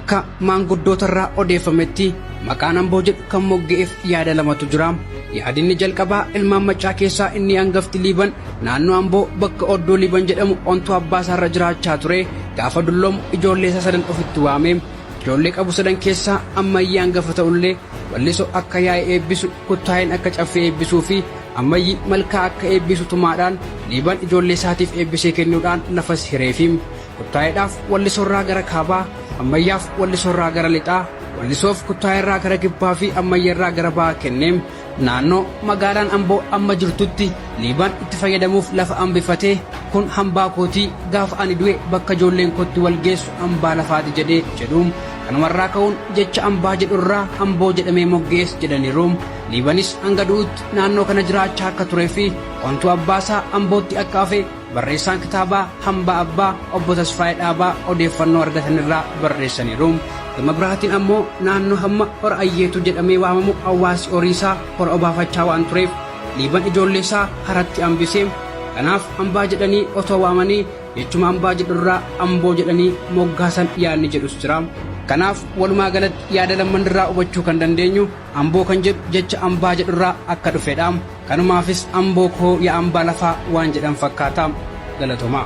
akka maanguddootarraa odeeffametti maqaan Amboo jedhu kan moggeef yaada lamatu jira. Yaadinni jalqabaa ilmaan Maccaa keessaa inni hangafti Liiban naannoo Amboo bakka Oddoo Liiban jedhamu ontuu abbaasaarra jiraachaa ture. Gaafa dulloomu ijoollee isaa sadan ofitti waame. Ijoollee qabu sadan keessaa ammayyi hangafa ta'ullee wallisoo akka yaa'ee eebbisu, kuttaa'een akka caffee eebbisuu fi ammayyi malkaa akka eebbisu tumaadhaan Liiban ijoollee isaatiif eebbisee kennuudhaan lafas hireefi. Kuttaa'eedhaaf wallisoorraa gara kaabaa, ammayyaaf wallisoorraa gara lixaa, wallisoof kuttaa'eerraa gara kibbaa fi ammayyeerraa gara ba'aa kenneem. Naannoo magaalaan Amboo amma jirtutti Liiban itti fayyadamuuf lafa hambifatee kun hambaa kootii gaafa ani du'e bakka ijoolleen kootti wal geessu hambaa lafaati jedhee jedhuum. Kanumarraa ka'uun jecha hambaa jedhurraa Amboo jedhamee moggees jedhaniiru. Liibanis hanga du'utti naannoo kana jiraachaa akka turee fi ontuu abbaasaa Ambootti akka hafe barreessaan kitaabaa Hambaa Abbaa obbo Tasfaayee Dhaabaa odeeffannoo argatanirraa barreessaniiru. Gama biraatiin ammoo naannoo hamma hora Ayyeetu jedhamee waamamu hawaasi horiisaa hora obaafachaa waan tureef Liiban ijoollee isaa haratti hambisee. Kanaaf hambaa jedhanii otoo waamanii jechuma hambaa jedhurraa Amboo jedhanii moggaasan yaadni jedhus jira. Kanaaf walumaa galatti yaada lammanirraa hubachuu kan dandeenyu Amboo kan jedhu jecha hambaa jedhurraa akka dhufedha. Kanumaafis Amboo koo yaa hambaa lafaa waan jedhan fakkaata. Galatooma.